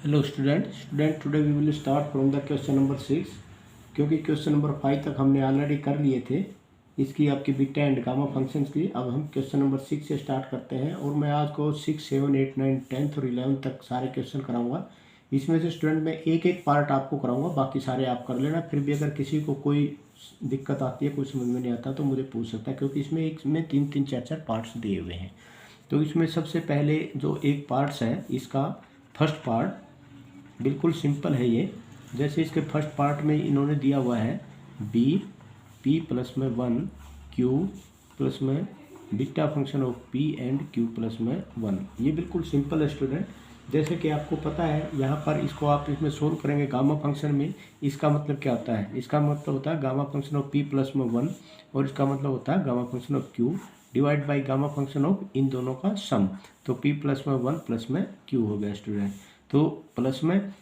Hello student today we will start from the question number 6 क्योंकि question number 5 तक हमने already कर लिए थे इसकी आपकी बीटा एंड गामा फंक्शंस की। अब हम क्वेश्चन नंबर 6 से स्टार्ट करते हैं और मैं आज को 6, 7, 8, 9, 10 और 11 तक सारे क्वेश्चन कराऊंगा। इसमें से स्टूडेंट मैं एक एक पार्ट आपको कराऊंगा, बाकी सारे आप कर लेना। फिर भी अगर किसी को कोई दिक्कत आती है, कोई समझ में नहीं आता तो मुझे पूछ सकता है, क्योंकि इसमें 3-3, 4-4 पार्ट्स दिए हुए हैं। तो इसमें सबसे पहले जो एक पार्ट्स है, इसका फर्स्ट पार्ट बिल्कुल सिंपल है ये। जैसे इसके फर्स्ट पार्ट में इन्होंने दिया हुआ है बी पी प्लस में 1 क्यू प्लस में beta function of P and Q plus में 1। ये बिल्कुल सिंपल है स्टूडेंट। जैसे कि आपको पता है, यहाँ पर इसको आप इसमें सोल्व करेंगे गामा फंक्शन में। इसका मतलब क्या होता है? इसका मतलब होता है gamma function of p plus में 1 और इसका मतलब होता है gamma function of q divide by gamma function of इन दोनों का सम। तो पी प्लस में 1 प्लस में क्यू हो गया स्टूडेंट। तो प्लस में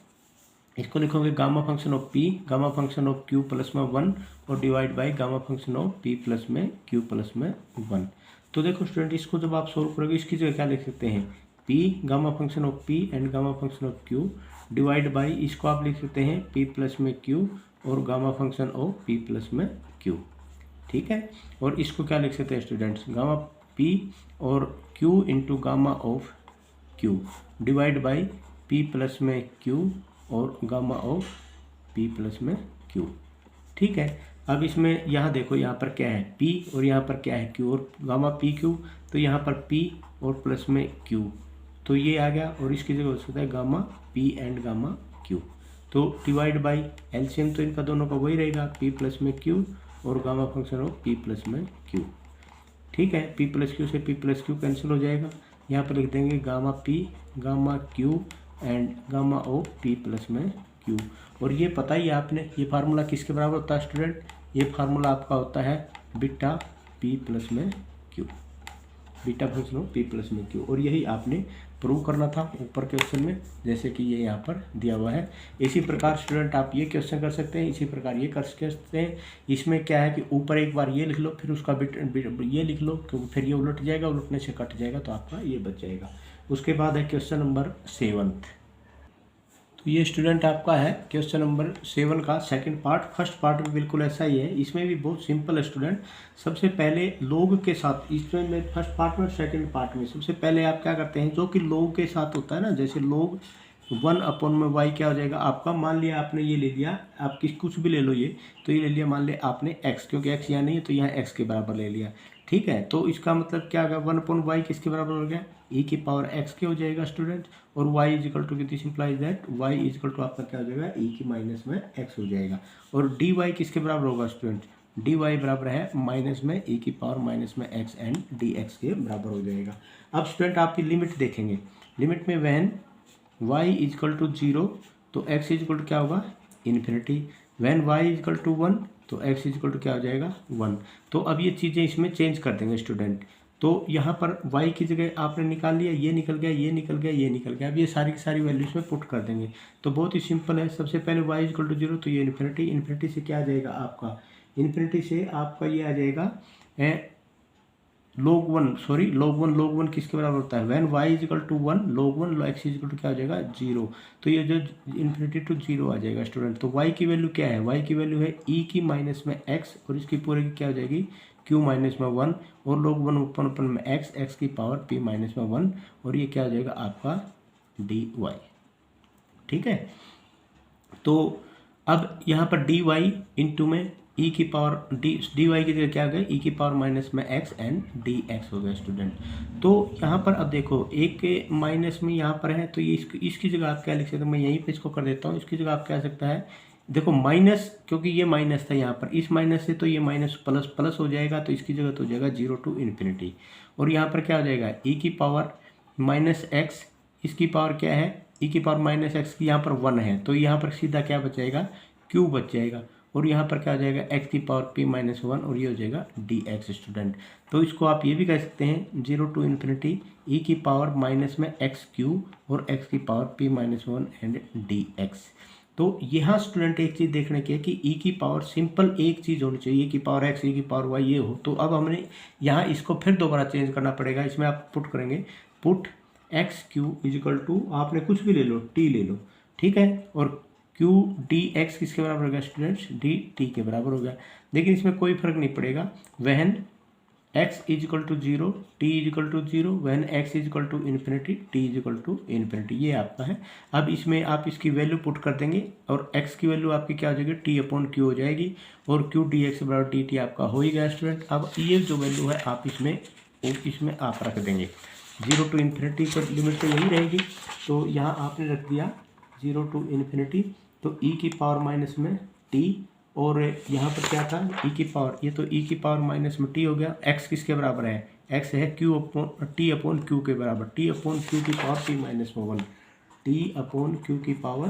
इसको लिखोगे gamma function of P gamma function of q plus में 1 और divide by gamma function of p plus में क्यू प्लस में 1। तो देखो स्टूडेंट, इसको जब आप सोल्व करोगे इसकी जगह क्या लिख सकते हैं? P gamma function of P and gamma function of q divide by, इसको आप लिख सकते हैं पी प्लस में क्यू और gamma function of p plus में क्यू। ठीक है। और इसको क्या लिख सकते हैं स्टूडेंट्स? गामा पी और Q into gamma of q divide by P plus में क्यू और गामा ऑफ पी प्लस में क्यू। ठीक है। अब इसमें यहाँ देखो, यहाँ पर क्या है? पी और यहाँ पर क्या है? क्यू और गामा पी क्यू। तो यहाँ पर पी और प्लस में क्यू, तो ये आ गया और इसकी जगह हो सकता है gamma P and gamma Q. तो डिवाइड बाई एलसीएम तो इनका दोनों का वही रहेगा, पी प्लस में क्यू और gamma function of p plus में क्यू। ठीक है। पी प्लस क्यू से पी प्लस क्यू कैंसिल हो जाएगा। यहाँ पर लिख देंगे gamma P gamma Q and gamma of p plus में क्यू। और ये पता ही आपने, ये फार्मूला किसके बराबर होता है स्टूडेंट? ये फार्मूला आपका होता है बीटा पी प्लस में Q, beta function of p plus में क्यू। और यही आपने प्रूव करना था ऊपर क्वेश्चन में, जैसे कि ये यहाँ पर दिया हुआ है। इसी प्रकार स्टूडेंट आप ये क्वेश्चन कर सकते हैं, इसी प्रकार ये कर सकते हैं। इसमें क्या है कि ऊपर एक बार ये लिख लो, फिर उसका ये लिख लो, क्योंकि फिर ये उलट जाएगा, उलटने से कट जाएगा तो आपका ये बच जाएगा। उसके बाद है क्वेश्चन नंबर 7। तो ये स्टूडेंट आपका है क्वेश्चन नंबर 7 का सेकंड पार्ट। फर्स्ट पार्ट भी बिल्कुल ऐसा ही है, इसमें भी बहुत सिंपल है स्टूडेंट। सबसे पहले लोग के साथ, इसमें फर्स्ट पार्ट में सेकंड पार्ट में सबसे पहले आप क्या करते हैं, जो कि लोग के साथ होता है ना, जैसे लोग 1 अपॉन में वाई क्या हो जाएगा आपका? मान लिया आपने ये ले लिया, आप कुछ भी ले लो, ये तो ये ले लिया, मान लिया आपने x, क्योंकि x यहाँ नहीं है तो यहाँ x के बराबर ले लिया। ठीक है। तो इसका मतलब क्या होगा? 1 अपॉन वाई किसके बराबर हो गया? e की पावर x के हो जाएगा स्टूडेंट। और y is equal to this implies that y is equal to आपका क्या हो जाएगा? e की माइनस में x हो जाएगा। और dy किसके बराबर होगा स्टूडेंट? dy बराबर है माइनस में e की पावर माइनस में x एंड dx के बराबर हो जाएगा। अब स्टूडेंट आपकी लिमिट देखेंगे, लिमिट में वैन y इजिकल टू 0 तो x इजिकल टू क्या होगा? Infinity. When y is equal to 1 तो x इजिकल टू क्या हो जाएगा? 1। तो अब ये चीज़ें इसमें चेंज कर देंगे स्टूडेंट। तो यहाँ पर y की जगह आपने निकाल लिया, ये निकल गया, ये निकल गया, ये निकल गया। अब ये सारी की सारी वैल्यूज में पुट कर देंगे। तो बहुत ही सिंपल है। सबसे पहले y इजिकल टू 0 तो ये इन्फिनिटी, इन्फिनिटी से क्या आ जाएगा आपका? इन्फिनिटी से आपका ये आ जाएगा log 1 किसके बराबर होता है? When y is equal to 1 log 1 x is equal to क्या हो जाएगा? 0। तो ये जो इन्फिनिटी टू 0 आ जाएगा स्टूडेंट। तो y की वैल्यू क्या है? y की वैल्यू है e की माइनस में x और इसकी पूरे की क्या हो जाएगी? q माइनस में 1 और log 1 ऊपर में x की पावर p माइनस में 1 और ये क्या हो जाएगा आपका? dy। ठीक है। तो अब यहाँ पर dy इंटू में e की पावर dy की जगह क्या आ गया? e की पावर माइनस में x एंड dx हो गया स्टूडेंट। तो यहाँ पर अब देखो, एक के माइनस में यहाँ पर है तो ये इसकी जगह आप क्या लिख सकते हैं? मैं यहीं पे इसको कर देता हूँ। इसकी जगह आप क्या सकता है? देखो माइनस, क्योंकि ये माइनस था यहाँ पर, इस माइनस से तो ये माइनस प्लस प्लस हो जाएगा, तो इसकी जगह तो हो जाएगा 0 टू इन्फिनिटी। और यहाँ पर क्या हो जाएगा? e की पावर माइनस एक्स, इसकी पावर क्या है? e की पावर माइनस एक्स की यहाँ पर 1 है, तो यहाँ पर सीधा क्या बच जाएगा? q बच जाएगा। और यहाँ पर क्या हो जाएगा? x की पावर p माइनस 1 और ये हो जाएगा dx स्टूडेंट। तो इसको आप ये भी कह सकते हैं 0 टू इन्फिनिटी e की पावर माइनस में एक्स क्यू और x की power p minus 1 and dx। तो यहाँ स्टूडेंट एक चीज़ देखने की है कि e की पावर सिंपल एक चीज़ होनी चाहिए, e की पावर x, e की पावर y ये हो। तो अब हमने यहाँ इसको फिर दोबारा चेंज करना पड़ेगा। इसमें आप पुट करेंगे, put x q is equal to आपने कुछ भी ले लो, टी ले लो, ठीक है, और क्यू डी एक्स किसके बराबर होगा स्टूडेंट्स, डी टी के बराबर होगा। लेकिन इसमें कोई फर्क नहीं पड़ेगा, when x is equal to zero, t equal to zero, when x is equal to infinity, t equal to infinity, ये आपका है। अब इसमें आप इसकी वैल्यू पुट कर देंगे और x की वैल्यू आपकी क्या हो जाएगी, टी अपॉन क्यू हो जाएगी, और क्यू डी एक्स बराबर डी टी आपका हो ही गया स्टूडेंट। अब ये जो वैल्यू है आप इसमें आप रख देंगे, जीरो टू इन्फिनिटी पर लिमिट तो यही रहेगी, तो यहाँ आपने रख दिया जीरो टू इन्फिनिटी, तो ई की पावर माइनस में टी, और यहाँ पर क्या था ई की पावर, ये तो ई की पावर माइनस में टी हो गया। एक्स किसके बराबर है, एक्स है Q upon T upon Q के बराबर, टी अपॉन क्यू की पावर पी माइनस में वन, टी अपॉन क्यू की पावर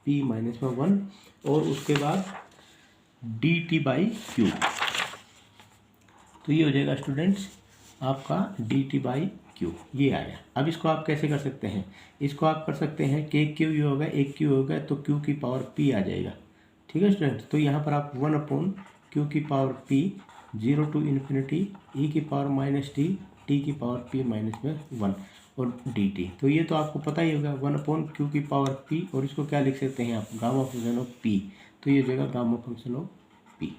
पी माइनस में वन, और उसके बाद डी टी बाई क्यू, तो ये हो जाएगा स्टूडेंट्स आपका डी टी बाई क्यू, ये आ गया। अब इसको आप कैसे कर सकते हैं, इसको आप कर सकते हैं कि क्यू ये होगा, एक क्यू होगा तो क्यू की पावर पी आ जाएगा, ठीक है स्टूडेंट। तो यहाँ पर आप वन अपॉन क्यू की power p, zero to infinity e की पावर माइनस टी, टी की पावर पी माइनस में वन, और डी टी, तो ये तो आपको पता ही होगा, वन अपॉन क्यू की पावर पी, और इसको क्या लिख सकते हैं आप, गामा फंक्शन ऑफ पी, तो ये हो जाएगा गामा फंक्शन ऑफ पी।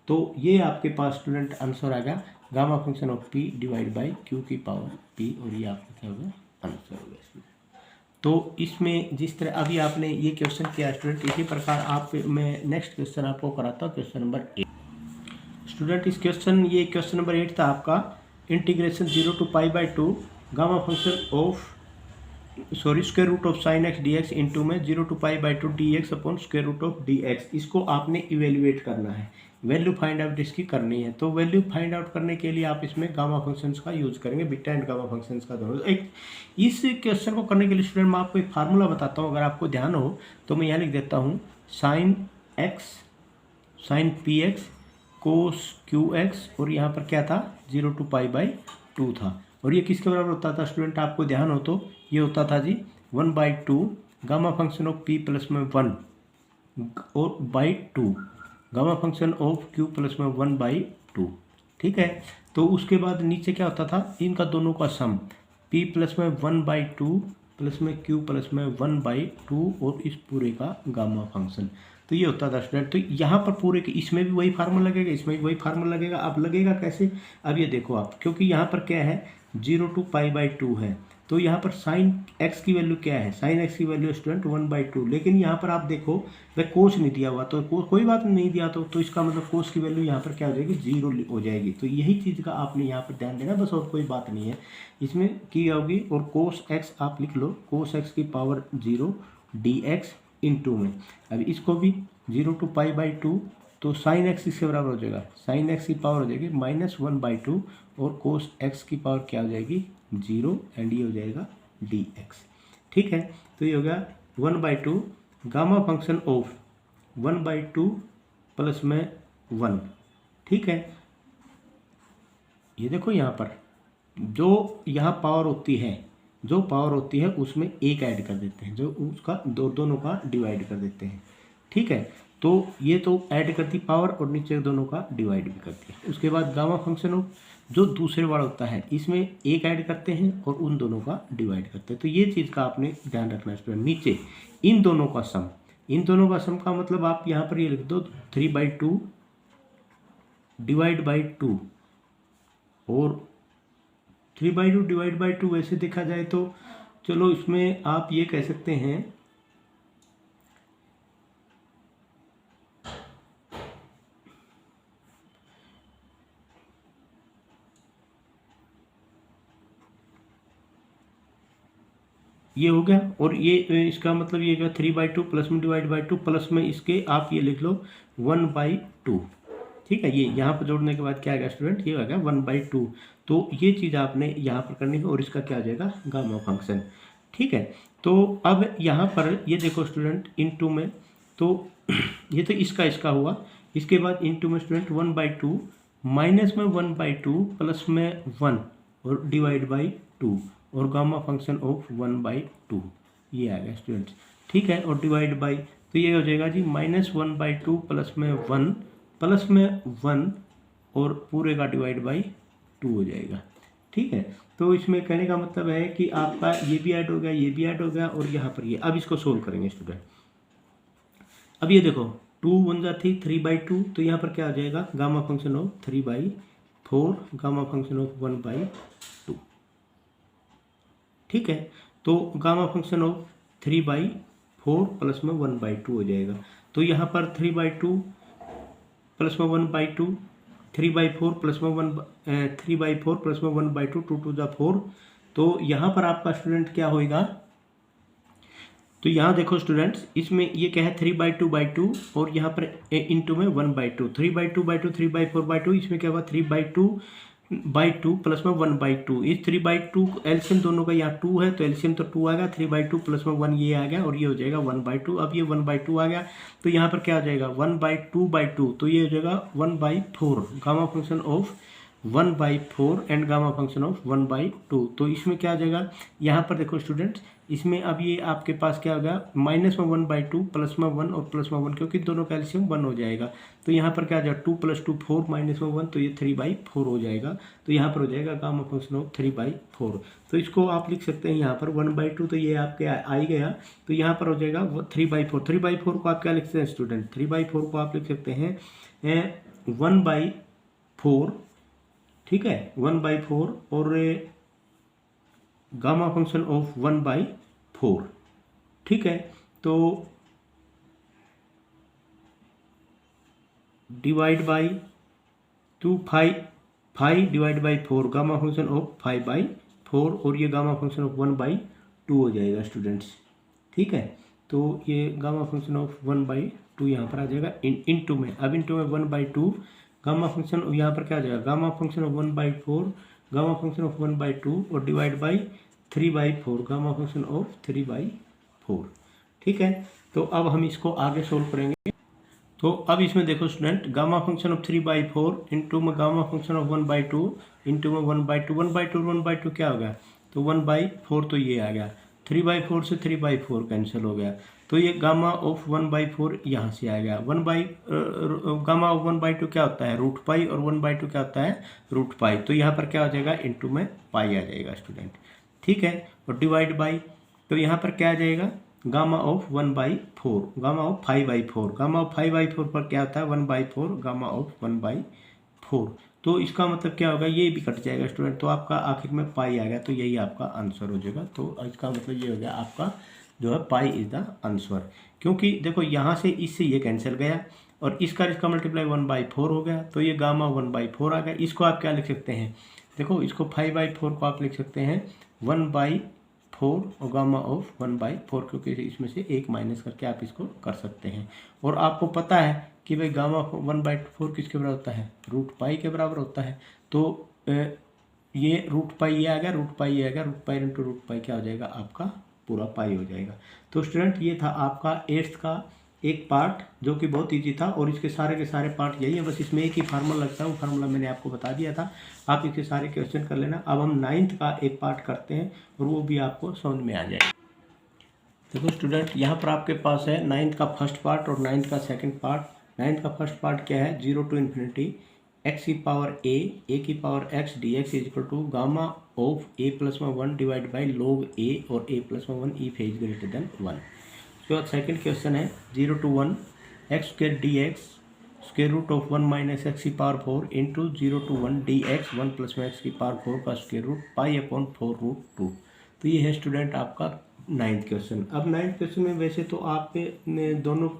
तो ये आपके पास स्टूडेंट आंसर आ गया, gamma function of P divide by Q की पावर पी, और ये आपका क्या होगा, आंसर होगा इसमें। तो इसमें जिस तरह अभी आपने ये क्वेश्चन किया स्टूडेंट, इसी प्रकार आप मैं नेक्स्ट क्वेश्चन आपको कराता हूँ, क्वेश्चन नंबर 8 स्टूडेंट। इस ये क्वेश्चन नंबर 8 था आपका, integration zero to pi by two gamma function of square root of sine x d x into में zero to pi by two d x upon square root of d x, इसको आपने evaluate करना है, value find out इसकी करनी है। तो value find out करने के लिए आप इसमें गामा फंक्शंस का यूज करेंगे, बीटा एंड गामा फंक्शंस का दोनों। एक इस क्वेश्चन को करने के लिए स्टूडेंट मैं आपको एक फार्मूला बताता हूँ, अगर आपको ध्यान हो तो मैं यहाँ लिख देता हूँ, sine x sine p x cos q x, और यहाँ पर क्या था, zero to pi by two था, और ये किसके बराबर होता था स्टूडेंट, आपको ध्यान हो तो ये होता था g one by two gamma function of p plus में वन, और by two gamma function of q plus में वन बाई टू, ठीक है। तो उसके बाद नीचे क्या होता था, इनका दोनों का सम, पी प्लस में वन बाई टू प्लस में क्यू प्लस में वन बाई टू, और इस पूरे का गामा फंक्शन, तो ये होता था स्टूडेंट। तो यहाँ पर पूरे के इसमें भी वही फार्मूला लगेगा, इसमें भी वही फार्मूला लगेगा। अब लगेगा कैसे, अब ये देखो आप, क्योंकि यहाँ पर क्या है, zero to pi by two है, तो यहाँ पर साइन एक्स की वैल्यू क्या है, साइन एक्स की value student one by to, लेकिन यहाँ पर आप देखो वह कोस नहीं दिया हुआ, तो कोई बात नहीं दिया तो इसका मतलब कोस की वैल्यू यहाँ पर क्या हो जाएगी, जीरो हो जाएगी। तो यही चीज़ का आपने यहाँ पर ध्यान देना बस, और कोई बात नहीं है इसमें की होगी। और कोस एक्स आप लिख लो, कोस एक्स की power zero d x into में, अब इसको भी zero to pi by two, तो साइन एक्स इसके बराबर हो जाएगा, साइन एक्स की पावर हो जाएगी माइनस वन बाई टू, और कोस एक्स की पावर क्या हो जाएगी, जीरो, एंड ये हो जाएगा डी एक्स, ठीक है। तो ये हो गया one by two gamma function of one by two plus में वन, ठीक है। ये देखो यहाँ पर जो यहाँ पावर होती है, जो पावर होती है उसमें एक ऐड कर देते हैं, जो उसका दोनों का डिवाइड कर देते हैं, ठीक है। तो ये तो ऐड करती पावर, और नीचे दोनों का डिवाइड भी करती है। उसके बाद गामा फंक्शन ऑफ जो दूसरे वाला होता है, इसमें एक ऐड करते हैं और उन दोनों का डिवाइड करते हैं। तो ये चीज़ का आपने ध्यान रखना है स्टूडेंट। नीचे इन दोनों का सम, इन दोनों का सम का मतलब आप यहाँ पर ये लिख दो three by two divide by two, और three by two divide by two वैसे देखा जाए तो चलो इसमें आप ये कह सकते हैं ये हो गया, और ये इसका मतलब ये क्या, थ्री बाई टू प्लस में डिवाइड बाई टू, प्लस में इसके आप ये लिख लो वन बाई टू, ठीक है। ये यहाँ पर जोड़ने के बाद क्या आएगा स्टूडेंट, ये आ गया वन बाई टू। तो ये चीज़ आपने यहाँ पर करनी है, और इसका क्या आ जाएगा, गामा फंक्शन, ठीक है। तो अब यहाँ पर ये देखो स्टूडेंट इनटू में, तो ये तो इसका हुआ, इसके बाद इनटू में student one by to minus में वन बाई टू प्लस में वन, और डिवाइड बाई टू, और gamma function of one by to, ये आ गया स्टूडेंट्स, ठीक है। और डिवाइड बाई, तो ये हो जाएगा g minus one by two plus में वन, और पूरे का डिवाइड बाई टू हो जाएगा, ठीक है। तो इसमें कहने का मतलब है कि आपका ये भी ऐड हो गया, ये भी ऐड हो गया और यहाँ पर ये। अब इसको सोल्व करेंगे स्टूडेंट। अब ये देखो 2 1 जा 3 3/2, तो यहाँ पर क्या आ जाएगा gamma function of 3/4 gamma function of 1/2। ठीक है, तो गामा फंक्शन ऑफ 3/4 प्लस में 1/2 हो जाएगा। तो यहाँ पर 3/2 प्लस में 1/2, 3/4 प्लस में 3/4 प्लस में 1/2, 2 2 जा 4। तो यहाँ पर आपका स्टूडेंट क्या होएगा, तो यहाँ देखो स्टूडेंट्स, इसमें ये क्या है 3/2/2 और यहाँ पर इंटू में 1/2, 3/2/2 3/4/2, इसमें क्या हुआ 3/2/2 प्लस में 1/2। इस 3/2 एलसीएम दोनों का यहाँ 2 है, तो एलसीएम तो 2 आ गया, 3/2 प्लस में 1 ये आ गया और ये हो जाएगा 1/2। अब ये 1/2 आ गया, तो यहाँ पर क्या आ जाएगा 1/2/2, तो ये हो जाएगा 1/4 gamma function of 1/4 and gamma function of 1/2। तो इसमें क्या आ जाएगा, यहाँ पर देखो स्टूडेंट्स, इसमें अब ये आपके पास क्या होगा माइनस में 1/2 प्लस में 1 और प्लस में 1, क्योंकि दोनों का एलसीएम 1 हो जाएगा। तो यहाँ पर क्या आ जाएगा 2 + 2 4 माइनस में 1, तो ये 3/4 हो जाएगा। तो यहाँ पर हो जाएगा गामा फंक्शन ऑफ 3/4। तो इसको आप लिख सकते हैं यहाँ पर 1/2, तो ये आपके आ ही गया। तो यहाँ पर हो जाएगा 3/4। 3/4 को आप क्या लिखते हैं स्टूडेंट, 3/4 को आप लिख सकते हैं 1/4। ठीक है, 1/4 और गामा फंक्शन ऑफ 1/4। ठीक है, तो divide by 2 5 divide by 4 gamma function of 5/4 और ये गामा फंक्शन ऑफ 1/2 हो जाएगा स्टूडेंट्स। ठीक है, तो ये गामा फंक्शन ऑफ 1/2 यहाँ पर आ जाएगा इनटू में। अब इनटू में 1/2 गामा फंक्शन यहाँ पर क्या आ जाएगा gamma function of 1/4 gamma function of 1/2 और divide by 3/4 gamma function of 3/4। ठीक है, तो अब हम इसको आगे सोल्व करेंगे। तो अब इसमें देखो student, gamma function of 3/4 into में गामा फंक्शन ऑफ 1/2 इंटू में 1/2 1/2 क्या हो गया, तो 1/4 तो ये आ गया, 3/4 से 3/4 कैंसिल हो गया, तो ये गामा ऑफ 1/4 यहाँ से आ गया। गामा ऑफ 1/2 क्या होता है √π और 1/2 क्या होता है √π। तो यहाँ पर क्या हो जाएगा इंटू में पाई आ जाएगा स्टूडेंट। ठीक है, और डिवाइड बाई, तो यहाँ पर क्या आ जाएगा gamma of 1/4 gamma of 5/4 gamma of 5/4 पर क्या आता है 1/4 गामा ऑफ 1/4। तो इसका मतलब क्या होगा, ये भी कट जाएगा स्टूडेंट, तो आपका आखिर में पाई आ गया, तो यही आपका आंसर हो जाएगा। तो इसका मतलब ये हो गया आपका जो है पाई इज द आंसर, क्योंकि देखो यहाँ से इससे ये कैंसिल गया और इसका मल्टीप्लाई 1/4 हो गया, तो ये गामा 1/4 आ गया। इसको आप क्या लिख सकते हैं, देखो इसको 5/4 को आप लिख सकते हैं 1/4 और गामा ऑफ 1/4, क्योंकि इसमें से एक माइनस करके आप इसको कर सकते हैं। और आपको पता है कि भाई गामा 1/4 किसके बराबर होता है √π के बराबर होता है। तो ये √π ये आ गया, √π ये आ गया, √π इंटू √π क्या हो जाएगा आपका पूरा पाई हो जाएगा। तो स्टूडेंट ये था आपका 8th का एक पार्ट जो कि बहुत इजी था, और इसके सारे के सारे पार्ट यही है, बस इसमें एक ही फार्मूला लगता है, वो फार्मूला मैंने आपको बता दिया था, आप इसके सारे क्वेश्चन कर लेना। अब हम 9th का एक पार्ट करते हैं और वो भी आपको समझ में आ जाएगा। देखो स्टूडेंट, यहाँ पर आपके पास है 9th का फर्स्ट पार्ट और 9th का सेकंड पार्ट। 9th का फर्स्ट पार्ट क्या है 0 to ∞ x की पावर a की power x dx is equal to gamma of a + 1 divide by log a और a + 1 if a is greater than 1। उसके बाद सेकंड क्वेश्चन है 0 to 1 x² dx square root of 1 - x की power 4 into 0 to 1 dx 1 + x की power 4 का square root π/4√2। तो ये है स्टूडेंट आपका 9th क्वेश्चन। अब 9th क्वेश्चन में वैसे तो आप दोनों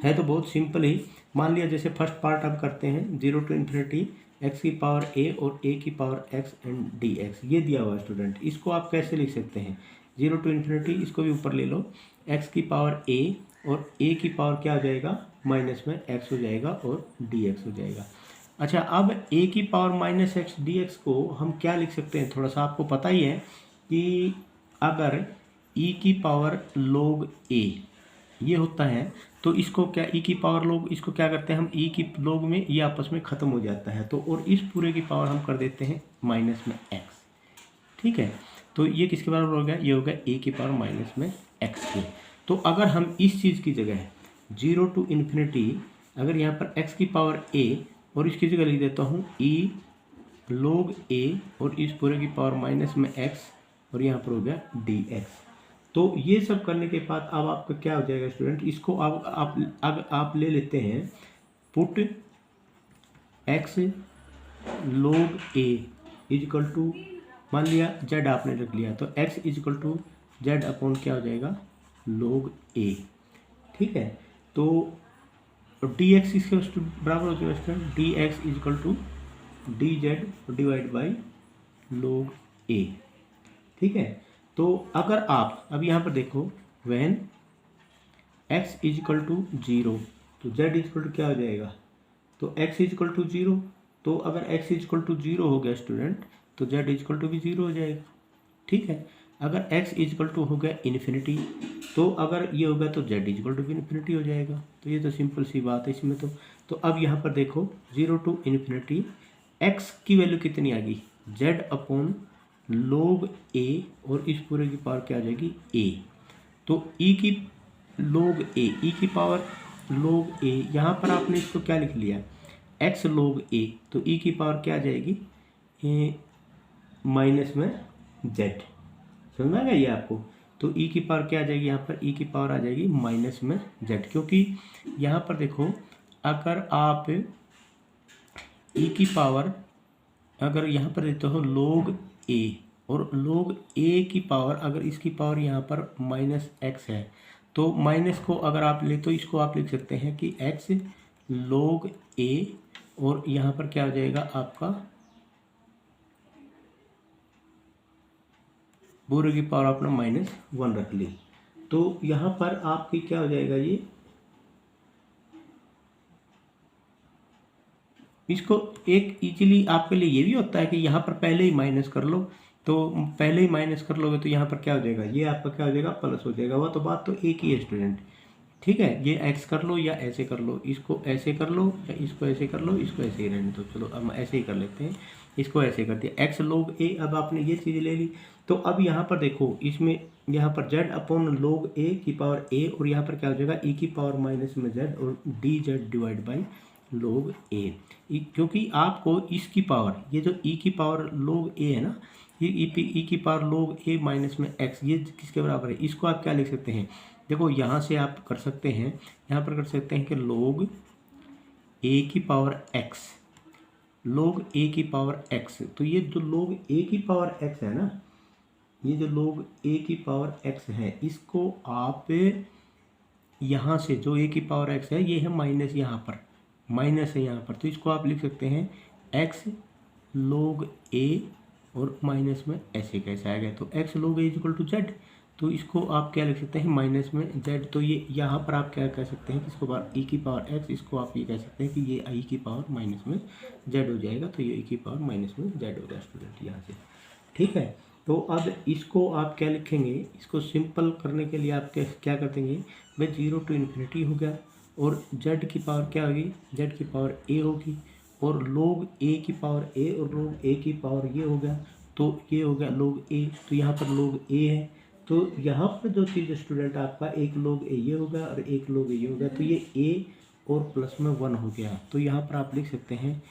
है तो बहुत सिंपल ही। मान लिया जैसे फर्स्ट पार्ट आप करते हैं 0 to ∞ x की पावर a और a की पावर x एंड dx ये दिया हुआ है स्टूडेंट। इसको आप कैसे लिख सकते हैं 0 to ∞, इसको भी ऊपर ले लो, x की पावर a और a की पावर क्या हो जाएगा माइनस में x हो जाएगा और dx हो जाएगा। अच्छा, अब a की पावर -x dx को हम क्या लिख सकते हैं, थोड़ा सा आपको पता ही है कि अगर e की पावर log a ये होता है तो इसको क्या e की पावर log, इसको क्या करते हैं हम e की log में ये आपस में ख़त्म हो जाता है, तो और इस पूरे की पावर हम कर देते हैं माइनस में x। ठीक है, तो ये किसके बराबर हो गया, ये हो गया a की पावर माइनस में x के। तो अगर हम इस चीज़ की जगह 0 to ∞, अगर यहाँ पर x की पावर a और इसकी जगह लिख देता हूँ e log a और इस पूरे की पावर माइनस में x और यहाँ पर हो गया dx। तो ये सब करने के बाद अब आपका क्या हो जाएगा स्टूडेंट, इसको अब आप ले लेते हैं put x log a equal to, मान लिया z आपने रख लिया, तो x equal to z upon क्या हो जाएगा log a। ठीक है, तो dx इसके बराबर हो जाएगा student dx equal to dz divide by log a। ठीक है, तो अगर आप अब यहाँ पर देखो व्हेन x इजकल टू 0 तो z इजकल टू क्या हो जाएगा, तो x इजकल टू 0, तो अगर x इजकल टू 0 हो गया स्टूडेंट तो z इजकल टू भी 0 हो जाएगा। ठीक है, अगर x इजकल टू हो गया इन्फिनिटी, तो अगर ये होगा तो z इजकल टू भी इन्फिनिटी हो जाएगा। तो ये तो सिंपल सी बात है इसमें। तो अब यहाँ पर देखो 0 टू इन्फिनिटी x की वैल्यू कितनी आ गई, z अपॉन log a और इस पूरे की पावर क्या आ जाएगी a, तो e की log a, e की पावर log a, यहाँ पर आपने इसको क्या लिख लिया x log a, तो e की पावर क्या आ जाएगी माइनस में z। समझ में आ गया ये आपको, तो e की पावर क्या आ जाएगी, यहाँ पर e की पावर आ जाएगी माइनस में z, क्योंकि यहाँ पर देखो अगर आप e की पावर अगर यहाँ पर देते हो log a और log a की पावर अगर इसकी पावर यहाँ पर माइनस x है, तो माइनस को अगर आप ले तो इसको आप लिख सकते हैं कि x log a और यहाँ पर क्या हो जाएगा आपका पूरे की पावर आपने -1 रख ली, तो यहाँ पर आपकी क्या हो जाएगा ये, इसको एक इजीली आपके लिए ये भी होता है कि यहाँ पर पहले ही माइनस कर लो, तो पहले ही माइनस कर लोगे तो यहाँ पर क्या हो जाएगा, ये आपका क्या हो जाएगा प्लस हो जाएगा। वह तो बात तो एक ही है स्टूडेंट। ठीक है, ये x कर लो या ऐसे कर लो, इसको ऐसे कर लो या इसको ऐसे कर लो, इसको ऐसे ही रहने दो। चलो अब ऐसे ही कर लेते हैं, इसको ऐसे कर दिया x log a। अब आपने ये चीज़ ले ली, तो अब यहाँ पर देखो इसमें यहाँ पर z अपॉन log a की पावर a और यहाँ पर क्या हो जाएगा e की पावर माइनस में z और dz divide by log a, क्योंकि आपको इसकी पावर ये जो e की पावर log a है ना, ये e की पावर log a माइनस में x ये किसके बराबर है, इसको आप क्या लिख सकते हैं, देखो यहाँ से आप कर सकते हैं, यहाँ पर कर सकते हैं कि log a की पावर x, log a की पावर x, तो ये जो log a की पावर x है ना, ये जो log a की पावर x है, इसको आप यहाँ से जो a की पावर x है ये है माइनस, यहाँ पर माइनस है यहाँ पर, तो इसको आप लिख सकते हैं x log a और माइनस में ऐसे कैसे आएगा, तो x log a equal to z, तो इसको आप क्या लिख सकते हैं माइनस में z, तो ये यहाँ पर आप क्या कह सकते हैं कि इसको e की पावर x, इसको आप ये कह सकते हैं कि ये i की पावर माइनस में z हो जाएगा, तो ये e की पावर माइनस में z हो गया स्टूडेंट यहाँ से। ठीक है, तो अब इसको आप क्या लिखेंगे, इसको सिंपल करने के लिए आप क्या कर देंगे भाई 0 टू इन्फिनिटी हो गया और z की पावर क्या होगी, z की पावर a होगी और log a की पावर a और log a की पावर ये हो गया, तो ये हो गया log a, तो यहाँ पर log a है, तो यहाँ पर जो चीज़ स्टूडेंट आपका एक log a ये होगा और एक log a ये होगा, तो ये a और प्लस में 1 हो गया, तो यहाँ पर आप लिख सकते हैं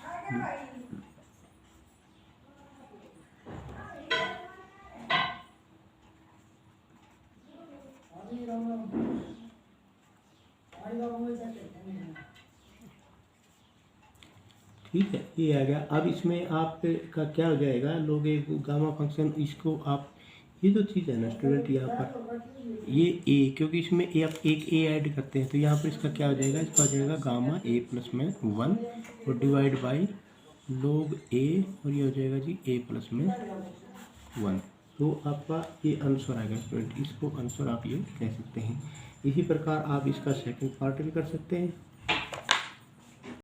ठीक है, ये आ गया। अब इसमें आपका क्या हो जाएगा log a गामा फंक्शन, इसको आप ये जो चीज़ है ना स्टूडेंट यहाँ पर ये a, क्योंकि इसमें आप एक a ऐड करते हैं, तो यहाँ पर इसका क्या हो जाएगा, इसका हो जाएगा गामा a प्लस में 1 और डिवाइड बाई log a और ये हो जाएगा जी a प्लस में 1, तो आपका ये आंसर आएगा स्टूडेंट, इसको आंसर आप ये कह सकते हैं। इसी प्रकार आप इसका सेकंड पार्ट भी कर सकते हैं।